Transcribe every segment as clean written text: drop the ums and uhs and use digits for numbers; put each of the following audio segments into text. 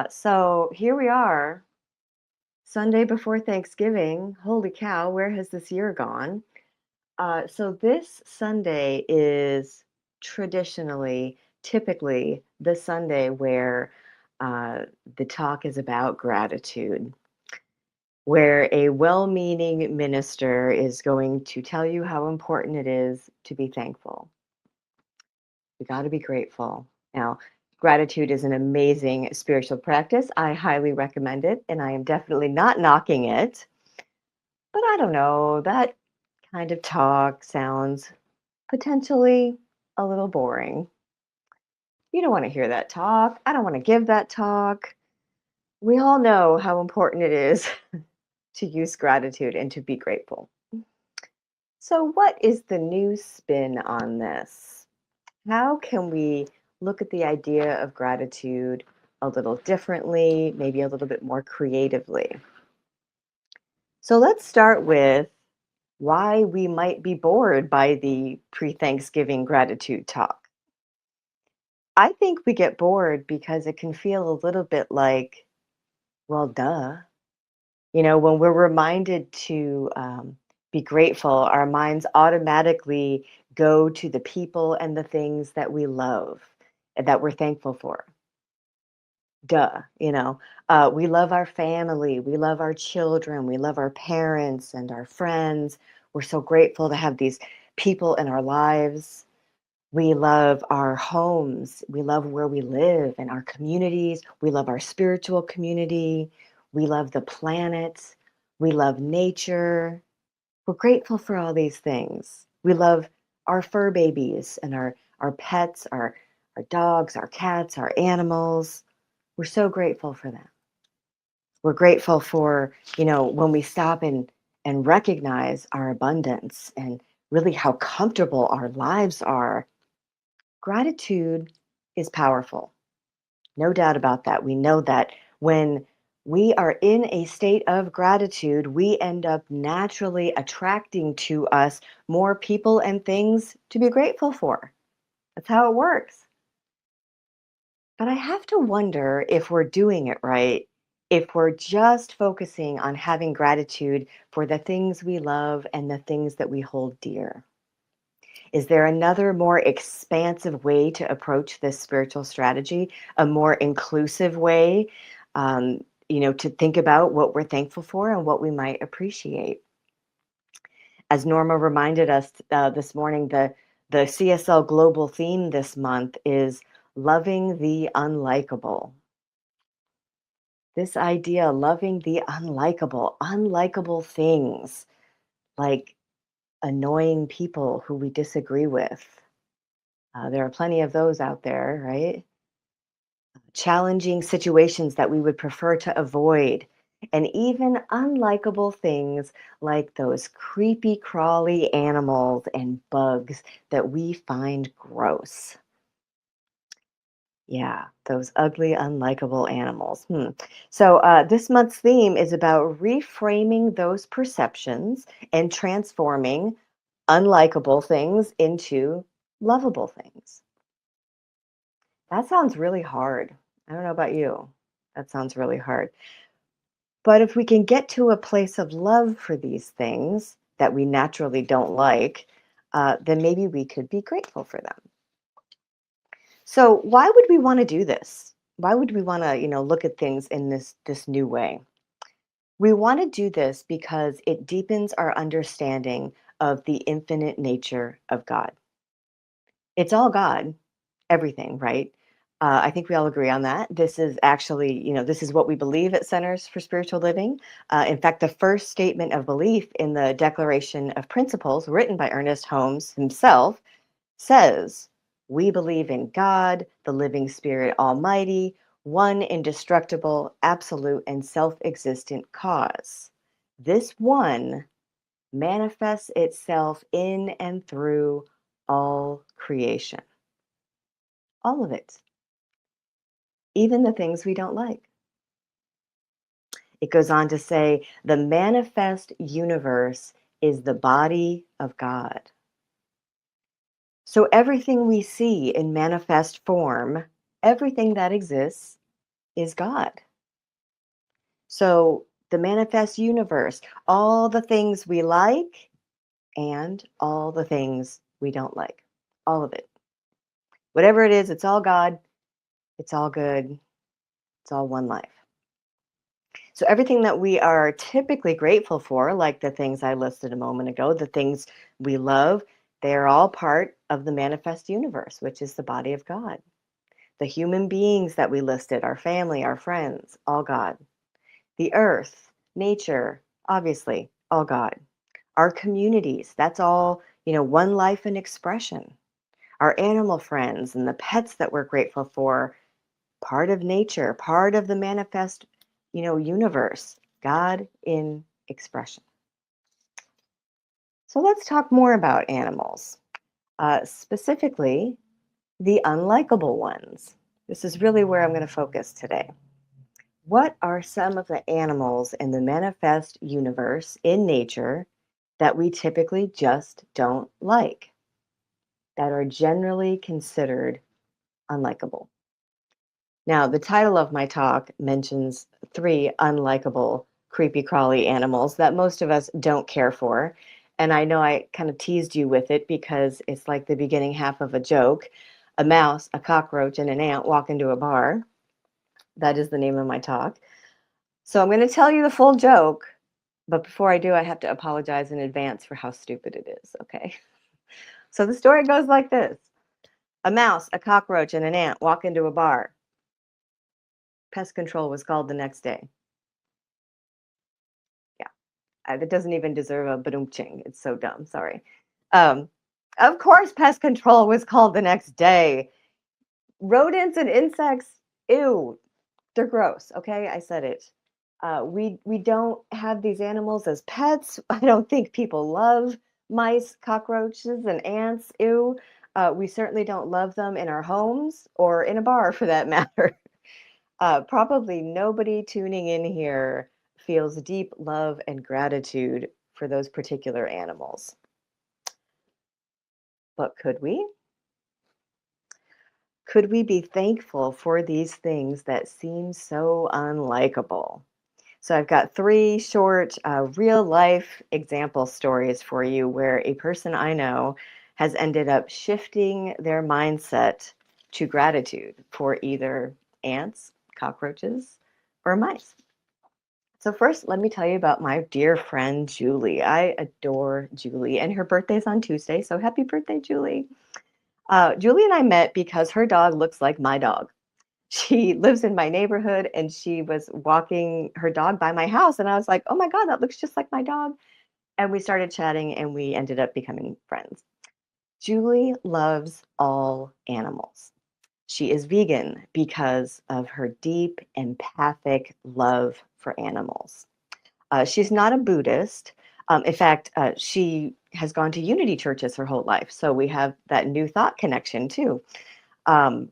So here we are, Sunday before Thanksgiving. Holy cow, where has this year gone? So this Sunday is typically the Sunday where uh, the talk is about gratitude, where a well-meaning minister is going to tell you how important it is to be thankful. We got to be grateful. Now, gratitude is an amazing spiritual practice. I highly recommend it, and I am definitely not knocking it. But I don't know, that kind of talk sounds potentially a little boring. You don't want to hear that talk. I don't want to give that talk. We all know how important it is to use gratitude and to be grateful. So, what is the new spin on this? How can we look at the idea of gratitude a little differently, maybe a little bit more creatively? So let's start with why we might be bored by the pre Thanksgiving gratitude talk. I think we get bored because it can feel a little bit like, well, duh. When we're reminded to be grateful, our minds automatically go to the people and the things that we love and that we're thankful for. Duh, we love our family, we love our children, we love our parents and our friends. We're so grateful to have these people in our lives. We love our homes, we love where we live and our communities, we love our spiritual community, we love the planet, we love nature. We're grateful for all these things. We love our fur babies and our pets, our dogs, our cats, our animals. We're so grateful for them. We're grateful for, when we stop and recognize our abundance and really how comfortable our lives are. Gratitude is powerful. No doubt about that. We know that when we are in a state of gratitude, we end up naturally attracting to us more people and things to be grateful for. That's how it works. But I have to wonder if we're doing it right, if we're just focusing on having gratitude for the things we love and the things that we hold dear. Is there another more expansive way to approach this spiritual strategy, a more inclusive way, to think about what we're thankful for and what we might appreciate? As Norma reminded us this morning, the CSL global theme this month is loving the unlikable. This idea, loving the unlikable things like annoying people who we disagree with. There are plenty of those out there, right? Challenging situations that we would prefer to avoid, and even unlikable things like those creepy, crawly animals and bugs that we find gross. Yeah, those ugly, unlikable animals. So, this month's theme is about reframing those perceptions and transforming unlikable things into lovable things. That sounds really hard. I don't know about you. That sounds really hard. But if we can get to a place of love for these things that we naturally don't like, then maybe we could be grateful for them. So why would we want to do this? Why would we want to, look at things in this new way? We want to do this because it deepens our understanding of the infinite nature of God. It's all God, everything, right? I think we all agree on that. This is actually, this is what we believe at Centers for Spiritual Living. In fact, the first statement of belief in the Declaration of Principles, written by Ernest Holmes himself, says, "We believe in God, the living Spirit Almighty, one indestructible, absolute, and self-existent cause. This one manifests itself in and through all creation." All of it, even the things we don't like. It goes on to say, the manifest universe is the body of God. So everything we see in manifest form, everything that exists, is God. So the manifest universe, all the things we like and all the things we don't like, all of it. Whatever it is, it's all God, it's all good, it's all one life. So everything that we are typically grateful for, like the things I listed a moment ago, the things we love, they are all part of the manifest universe, which is the body of God. The human beings that we listed, our family, our friends, all God. The earth, nature, obviously, all God. Our communities, that's all, one life in expression. Our animal friends and the pets that we're grateful for, part of nature, part of the manifest, universe, God in expression. So let's talk more about animals, specifically the unlikable ones. This is really where I'm going to focus today. What are some of the animals in the manifest universe in nature that we typically just don't like, that are generally considered unlikable? Now, the title of my talk mentions 3 unlikable, creepy crawly animals that most of us don't care for. And I know I kind of teased you with it because it's like the beginning half of a joke. A mouse, a cockroach, and an ant walk into a bar. That is the name of my talk. So I'm going to tell you the full joke, but before I do, I have to apologize in advance for how stupid it is, okay? So the story goes like this. A mouse, a cockroach, and an ant walk into a bar. Pest control was called the next day. Yeah, that doesn't even deserve a badum-ching. It's so dumb, sorry. Um, of course, pest control was called the next day. Rodents and insects, ew, they're gross, okay? I said it. We don't have these animals as pets. I don't think people love mice, cockroaches, and ants. Ew. We certainly don't love them in our homes or in a bar for that matter. Probably nobody tuning in here feels deep love and gratitude for those particular animals. But could we? Could we be thankful for these things that seem so unlikable? So I've got 3 short real life example stories for you where a person I know has ended up shifting their mindset to gratitude for either ants, cockroaches, or mice. So first, let me tell you about my dear friend Julie. I adore Julie, and her birthday's on Tuesday, so happy birthday, Julie. Julie and I met because her dog looks like my dog. She lives in my neighborhood and she was walking her dog by my house. And I was like, oh my God, that looks just like my dog. And we started chatting and we ended up becoming friends. Julie loves all animals. She is vegan because of her deep, empathic love for animals. She's not a Buddhist. In fact, she has gone to Unity churches her whole life. So we have that new thought connection too. Um,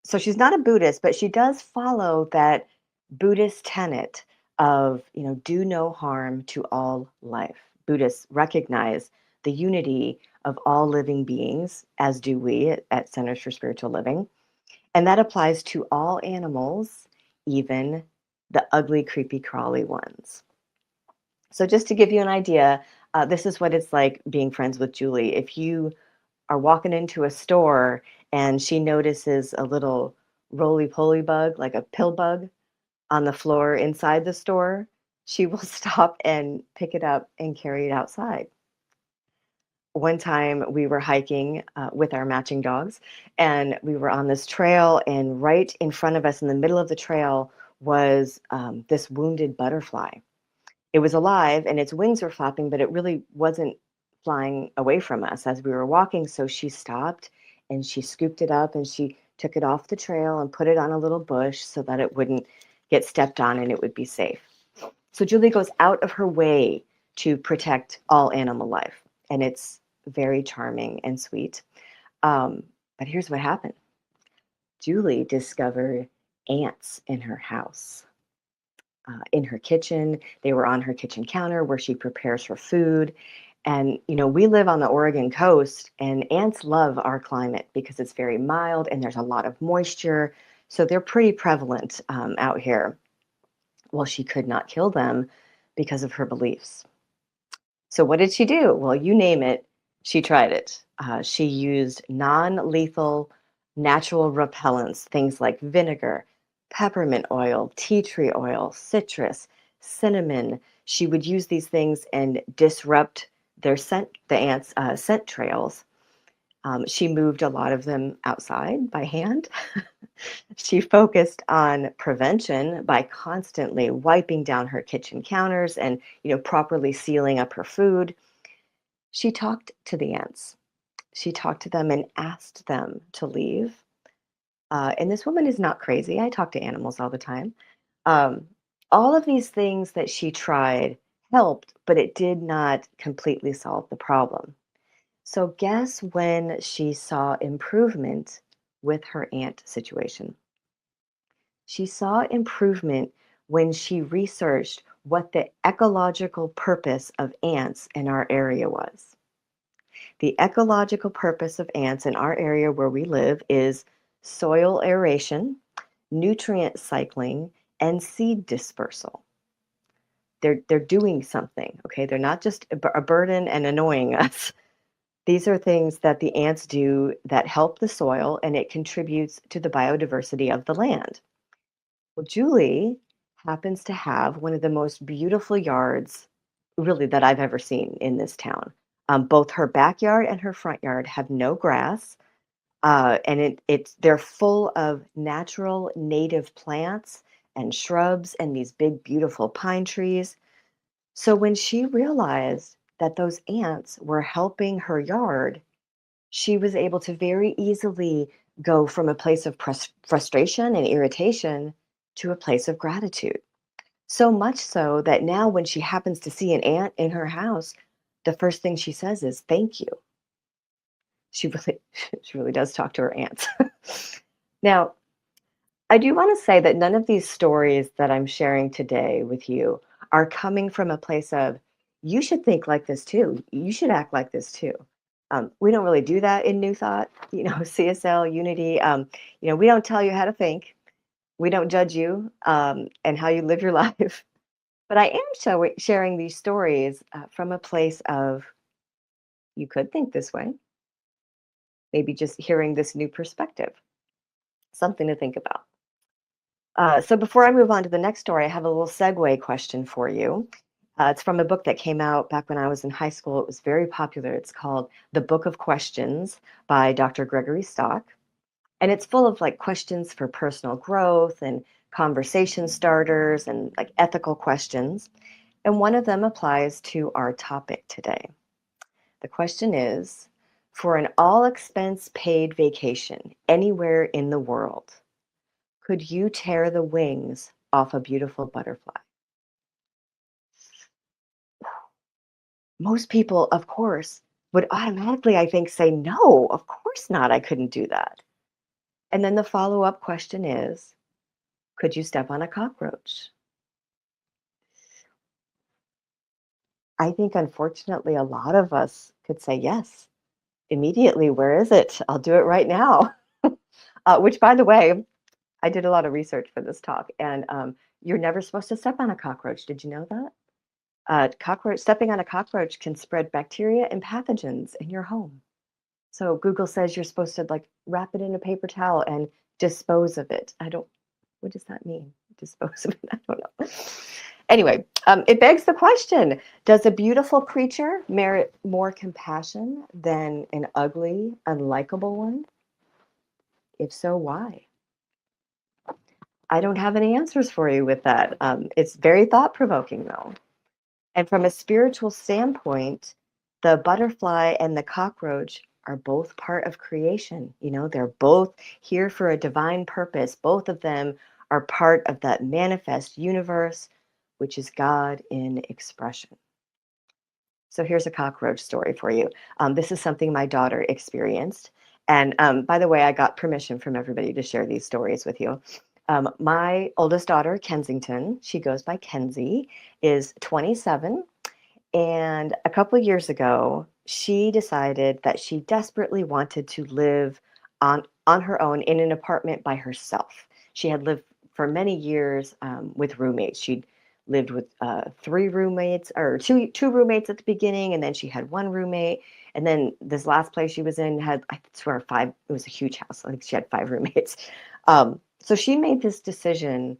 so she's not a Buddhist, but she does follow that Buddhist tenet of, do no harm to all life. Buddhists recognize the unity of all living beings, as do we at Centers for Spiritual Living. And that applies to all animals, even the ugly, creepy, crawly ones. So just to give you an idea, this is what it's like being friends with Julie. If you are walking into a store and she notices a little roly-poly bug, like a pill bug, on the floor inside the store, she will stop and pick it up and carry it outside. One time we were hiking with our matching dogs, and we were on this trail, and right in front of us in the middle of the trail was this wounded butterfly. It was alive and its wings were flapping, but it really wasn't flying away from us as we were walking. So she stopped and she scooped it up and she took it off the trail and put it on a little bush so that it wouldn't get stepped on and it would be safe. So Julie goes out of her way to protect all animal life, and it's very charming and sweet. But here's what happened. Julie discovered ants in her house. In her kitchen. They were on her kitchen counter where she prepares her food. And, we live on the Oregon coast, and ants love our climate because it's very mild and there's a lot of moisture. So they're pretty prevalent out here. Well, she could not kill them because of her beliefs. So what did she do? Well, you name it, she tried it. She used non-lethal natural repellents, things like vinegar, peppermint oil, tea tree oil, citrus, cinnamon. She would use these things and disrupt their scent, the ants' scent trails. She moved a lot of them outside by hand. She focused on prevention by constantly wiping down her kitchen counters and, properly sealing up her food. She talked to the ants. She talked to them and asked them to leave. And this woman is not crazy. I talk to animals all the time. Um, all of these things that she tried helped, but it did not completely solve the problem. So, guess when she saw improvement with her ant situation? She saw improvement when she researched what the ecological purpose of ants in our area was. The ecological purpose of ants in our area where we live is soil aeration, nutrient cycling, and seed dispersal. They're doing something, okay? They're not just a burden and annoying us. These are things that the ants do that help the soil and it contributes to the biodiversity of the land. Well, Julie happens to have one of the most beautiful yards, really, that I've ever seen in this town. Both her backyard and her front yard have no grass, and they're full of natural native plants and shrubs and these big, beautiful pine trees. So when she realized that those ants were helping her yard, she was able to very easily go from a place of frustration and irritation to a place of gratitude. So much so that now when she happens to see an ant in her house, the first thing she says is thank you. She really she really does talk to her ants. Now, I do want to say that none of these stories that I'm sharing today with you are coming from a place of, you should think like this too. You should act like this too. We don't really do that in New Thought, CSL, Unity. We don't tell you how to think. We don't judge you and how you live your life. But I am sharing these stories from a place of, you could think this way, maybe just hearing this new perspective, something to think about. So before I move on to the next story, I have a little segue question for you. It's from a book that came out back when I was in high school. It was very popular. It's called The Book of Questions by Dr. Gregory Stock. And it's full of like questions for personal growth and conversation starters and like ethical questions. And one of them applies to our topic today. The question is, for an all expense paid vacation anywhere in the world, could you tear the wings off a beautiful butterfly? Most people, of course, would automatically, I think, say, no, of course not. I couldn't do that. And then the follow up question is, could you step on a cockroach? I think, unfortunately, a lot of us could say yes immediately. Where is it? I'll do it right now. Which, by the way, I did a lot of research for this talk, and you're never supposed to step on a cockroach. Did you know that? Stepping on a cockroach can spread bacteria and pathogens in your home. So Google says you're supposed to like wrap it in a paper towel and dispose of it. What does that mean? Dispose of it? I don't know. Anyway, it begs the question, does a beautiful creature merit more compassion than an ugly, unlikable one? If so, why? I don't have any answers for you with that. It's very thought provoking, though. And from a spiritual standpoint, the butterfly and the cockroach are both part of creation. They're both here for a divine purpose. Both of them are part of that manifest universe, which is God in expression. So here's a cockroach story for you. This is something my daughter experienced. And by the way, I got permission from everybody to share these stories with you. My oldest daughter, Kensington, she goes by Kenzie, is 27. And a couple of years ago, she decided that she desperately wanted to live on her own in an apartment by herself. She had lived for many years with roommates. She'd lived with three roommates, or two roommates at the beginning, and then she had one roommate. And then this last place she was in had, I swear, five. It was a huge house. I think she had five roommates. So she made this decision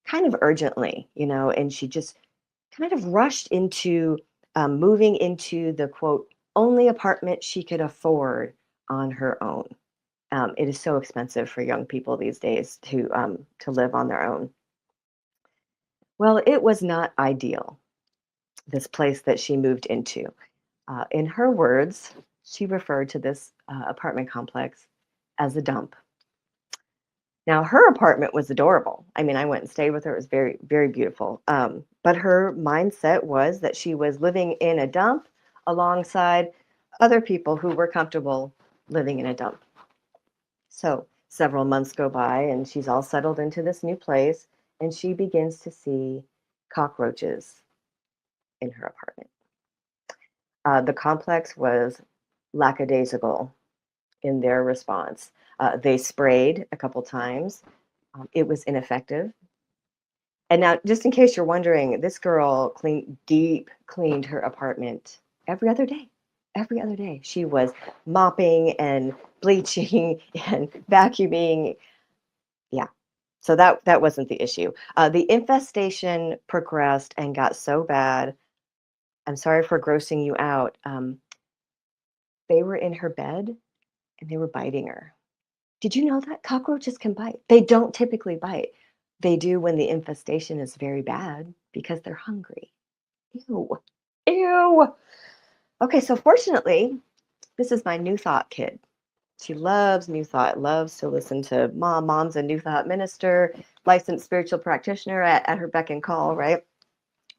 kind of urgently, and she just kind of rushed into moving into the quote only apartment she could afford on her own. It is so expensive for young people these days to live on their own. Well, it was not ideal, this place that she moved into. In her words, she referred to this apartment complex as a dump. Now, her apartment was adorable. I mean, I went and stayed with her. It was very, very beautiful. But her mindset was that she was living in a dump alongside other people who were comfortable living in a dump. So several months go by, and she's all settled into this new place, and she begins to see cockroaches in her apartment. The complex was lackadaisical in their response. They sprayed a couple times. It was ineffective. And now, just in case you're wondering, this girl cleaned her apartment every other day. Every other day. She was mopping and bleaching and vacuuming. Yeah. So that wasn't the issue. The infestation progressed and got so bad. I'm sorry for grossing you out. They were in her bed and they were biting her. Did you know that cockroaches can bite? They don't typically bite. They do when the infestation is very bad because they're hungry. Ew. Ew. Okay, so fortunately, this is my New Thought kid. She loves New Thought, loves to listen to mom. Mom's a New Thought minister, licensed spiritual practitioner at her beck and call, right?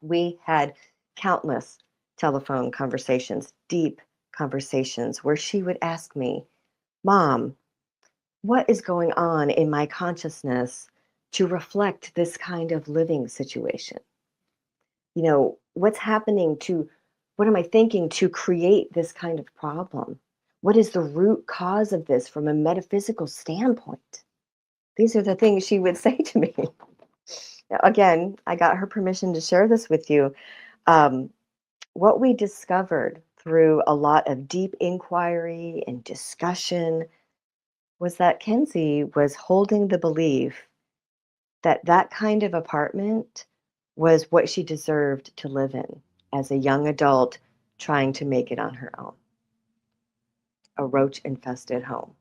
We had countless telephone conversations, deep conversations, where she would ask me, Mom, what is going on in my consciousness to reflect this kind of living situation? What's happening what am I thinking to create this kind of problem? What is the root cause of this from a metaphysical standpoint? These are the things she would say to me. Now, again, I got her permission to share this with you. Um, what we discovered through a lot of deep inquiry and discussion was that Kenzie was holding the belief that that kind of apartment was what she deserved to live in as a young adult trying to make it on her own. A roach infested home.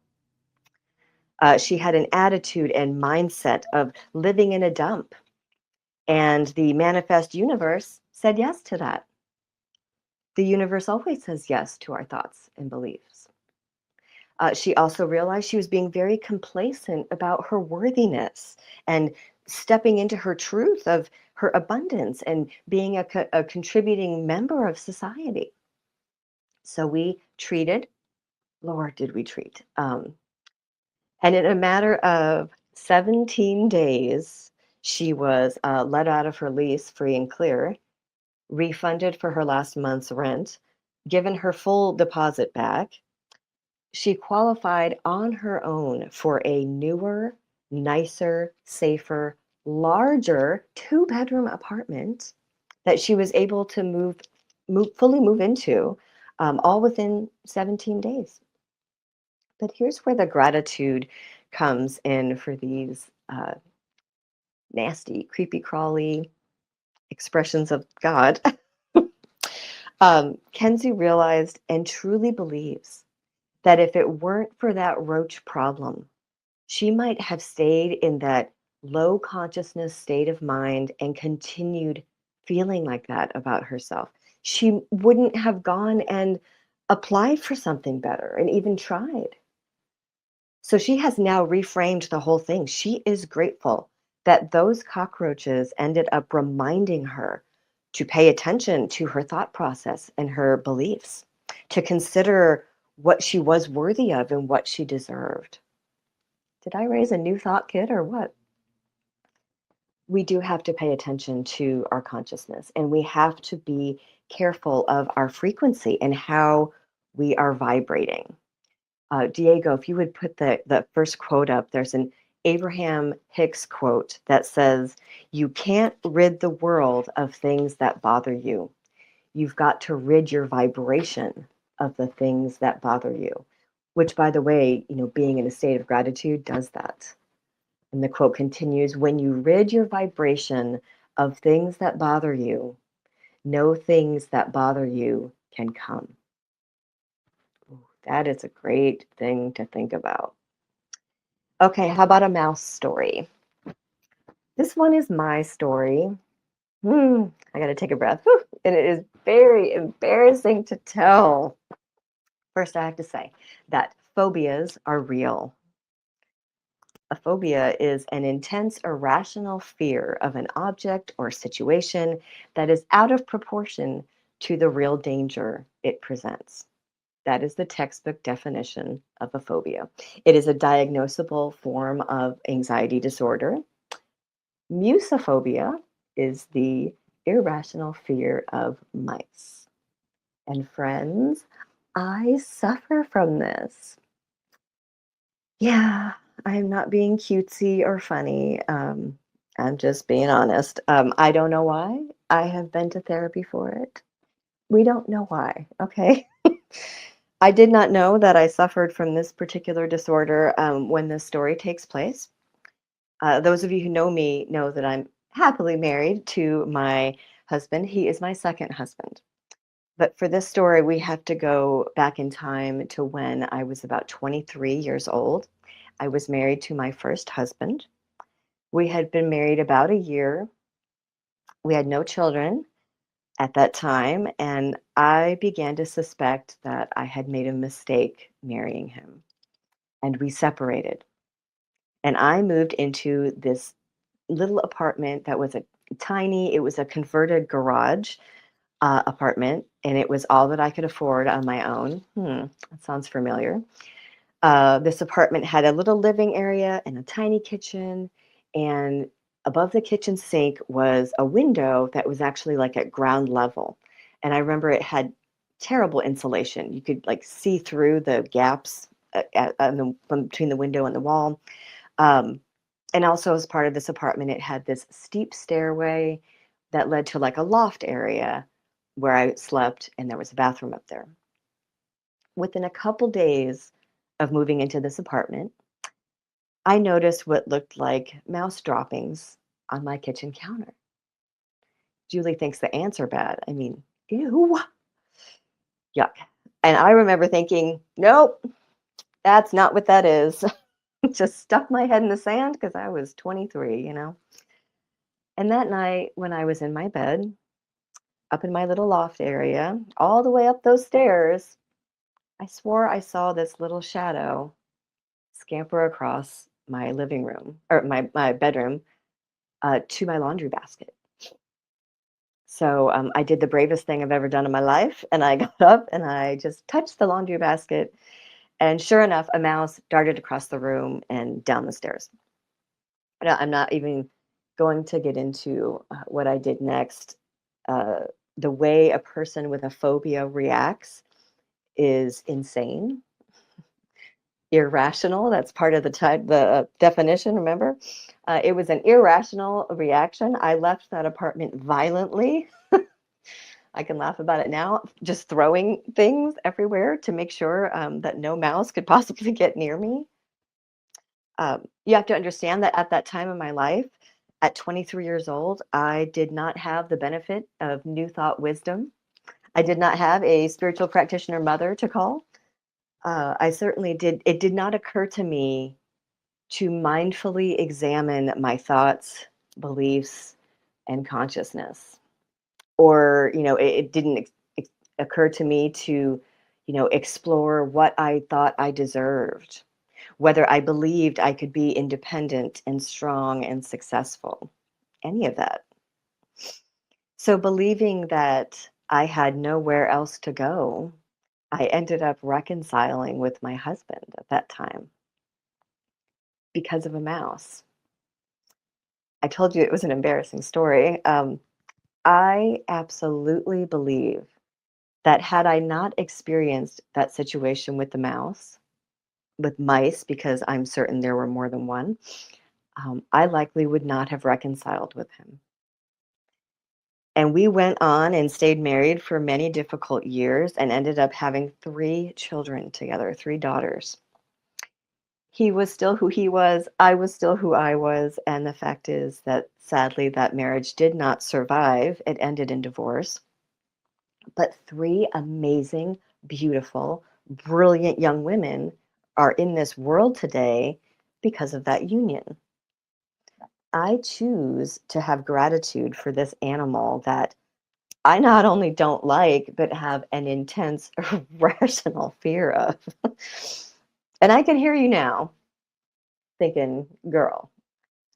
She had an attitude and mindset of living in a dump, and the manifest universe said yes to that. The universe always says yes to our thoughts and beliefs. She also realized she was being very complacent about her worthiness and stepping into her truth of her abundance and being a contributing member of society. So we treated, Lord, did we treat? And in a matter of 17 days, she was let out of her lease free and clear, refunded for her last month's rent, given her full deposit back. She qualified on her own for a newer, nicer, safer, larger two-bedroom apartment that she was able to fully move into, all within 17 days. But here's where the gratitude comes in for these nasty, creepy, crawly expressions of God. Kenzie realized and truly believes that if it weren't for that roach problem, she might have stayed in that low consciousness state of mind and continued feeling like that about herself. She wouldn't have gone and applied for something better and even tried. So she has now reframed the whole thing. She is grateful that those cockroaches ended up reminding her to pay attention to her thought process and her beliefs, to consider what she was worthy of and what she deserved. Did I raise a new thought kid or what? We do have to pay attention to our consciousness, and we have to be careful of our frequency and how we are vibrating. Diego, if you would put the first quote up, there's an Abraham Hicks quote that says, "You can't rid the world of things that bother you. You've got to rid your vibration of the things that bother you." Which, by the way, being in a state of gratitude does that. And the quote continues, "When you rid your vibration of things that bother you, no things that bother you can come." Ooh, that is a great thing to think about. Okay, how about a mouse story? This one is my story. I got to take a breath. Whew, and it is very embarrassing to tell. First, I have to say that phobias are real. A phobia is an intense, irrational fear of an object or situation that is out of proportion to the real danger it presents. That is the textbook definition of a phobia. It is a diagnosable form of anxiety disorder. Musophobia is the irrational fear of mice. And friends, I suffer from this. Yeah, I'm not being cutesy or funny. I'm just being honest. I don't know why. I have been to therapy for it. We don't know why, okay? I did not know that I suffered from this particular disorder when this story takes place. Those of you who know me know that I'm happily married to my husband. He is my second husband. But for this story, we have to go back in time to when I was about 23 years old. I was married to my first husband. We had been married about a year. We had no children at that time, and I began to suspect that I had made a mistake marrying him. And we separated. And I moved into this little apartment that was it was a converted garage apartment, and it was all that I could afford on my own. That sounds familiar. This apartment had a little living area and a tiny kitchen, and above the kitchen sink was a window that was actually like at ground level. And I remember it had terrible insulation. You could like see through the gaps between the window and the wall. Um, and also, as part of this apartment, it had this steep stairway that led to like a loft area where I slept, and there was a bathroom up there. Within a couple days of moving into this apartment, I noticed what looked like mouse droppings on my kitchen counter. Julie thinks the ants are bad. I mean, ew, yuck. And I remember thinking, nope, that's not what that is. Just stuck my head in the sand because I was 23. And that night, when I was in my bed, up in my little loft area, all the way up those stairs, I swore I saw this little shadow scamper across my living room or my bedroom to my laundry basket. So I did the bravest thing I've ever done in my life. And I got up and I just touched the laundry basket. And sure enough, a mouse darted across the room and down the stairs. I'm not even going to get into what I did next. Uh, the way a person with a phobia reacts is insane, irrational. That's part of the definition. Remember, it was an irrational reaction. I left that apartment violently. I can laugh about it now, just throwing things everywhere to make sure that no mouse could possibly get near me. You have to understand that at that time in my life, at 23 years old, I did not have the benefit of new thought wisdom. I did not have a spiritual practitioner mother to call. I certainly did. It did not occur to me to mindfully examine my thoughts, beliefs, and consciousness. Or, it didn't occur to me to, explore what I thought I deserved, whether I believed I could be independent and strong and successful, any of that. So, believing that I had nowhere else to go, I ended up reconciling with my husband at that time because of a mouse. I told you it was an embarrassing story. I absolutely believe that had I not experienced that situation with the mouse, with mice, because I'm certain there were more than one, I likely would not have reconciled with him. And we went on and stayed married for many difficult years and ended up having 3 children together, 3 daughters. He was still who he was, I was still who I was, and the fact is that sadly that marriage did not survive. It ended in divorce. But 3 amazing, beautiful, brilliant young women are in this world today because of that union. I choose to have gratitude for this animal that I not only don't like, but have an intense rational fear of. And I can hear you now thinking, girl,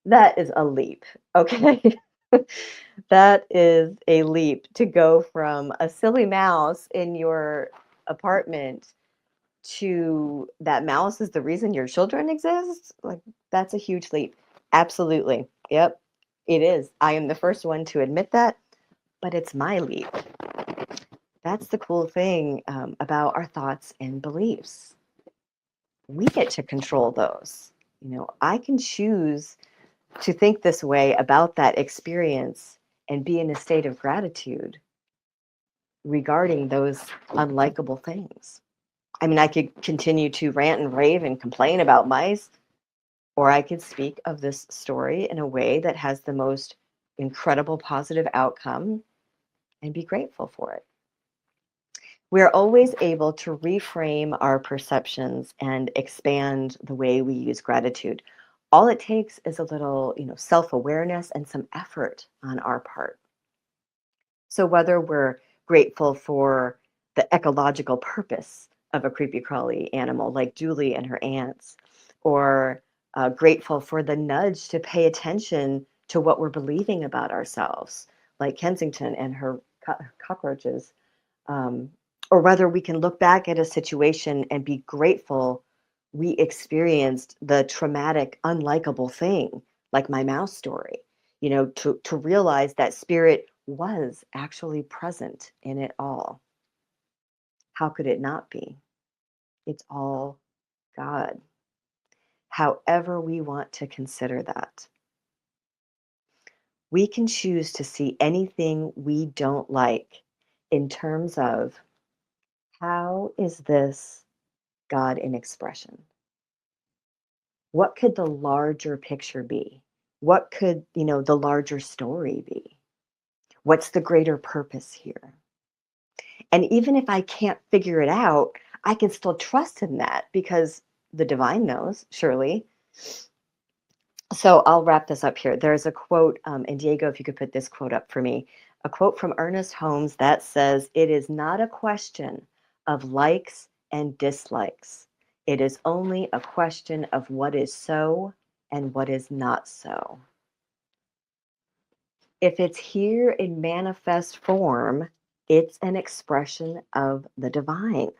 that is a leap, okay? That is a leap to go from a silly mouse in your apartment to that mouse is the reason your children exist. Like, that's a huge leap. Absolutely. Yep, it is. I am the first one to admit that, but it's my leap. That's the cool thing about our thoughts and beliefs. We get to control those. I can choose to think this way about that experience and be in a state of gratitude regarding those unlikable things. I mean, I could continue to rant and rave and complain about mice, or I could speak of this story in a way that has the most incredible positive outcome and be grateful for it. We're always able to reframe our perceptions and expand the way we use gratitude. All it takes is a little, self-awareness and some effort on our part. So whether we're grateful for the ecological purpose of a creepy crawly animal like Julie and her ants, or grateful for the nudge to pay attention to what we're believing about ourselves, like Kensington and her cockroaches, um, or whether we can look back at a situation and be grateful we experienced the traumatic, unlikable thing, like my mouse story, to realize that spirit was actually present in it all. How could it not be? It's all God, however we want to consider that. We can choose to see anything we don't like in terms of how is this God in expression? What could the larger picture be? What could, the larger story be? What's the greater purpose here? And even if I can't figure it out, I can still trust in that because the divine knows, surely. So I'll wrap this up here. There's a quote, and Diego, if you could put this quote up for me, a quote from Ernest Holmes that says, "It is not a question of likes and dislikes. It is only a question of what is so and what is not so." If it's here in manifest form, it's an expression of the divine.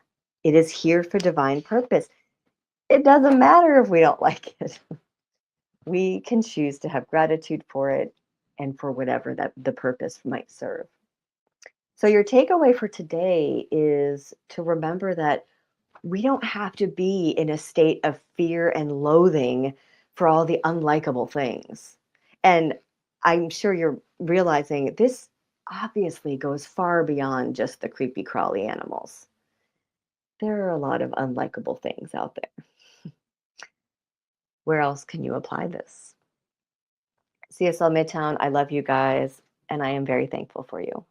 It is here for divine purpose. It doesn't matter if we don't like it. We can choose to have gratitude for it and for whatever that the purpose might serve. So your takeaway for today is to remember that we don't have to be in a state of fear and loathing for all the unlikable things. And I'm sure you're realizing this obviously goes far beyond just the creepy crawly animals. There are a lot of unlikable things out there. Where else can you apply this? CSL Midtown, I love you guys, and I am very thankful for you.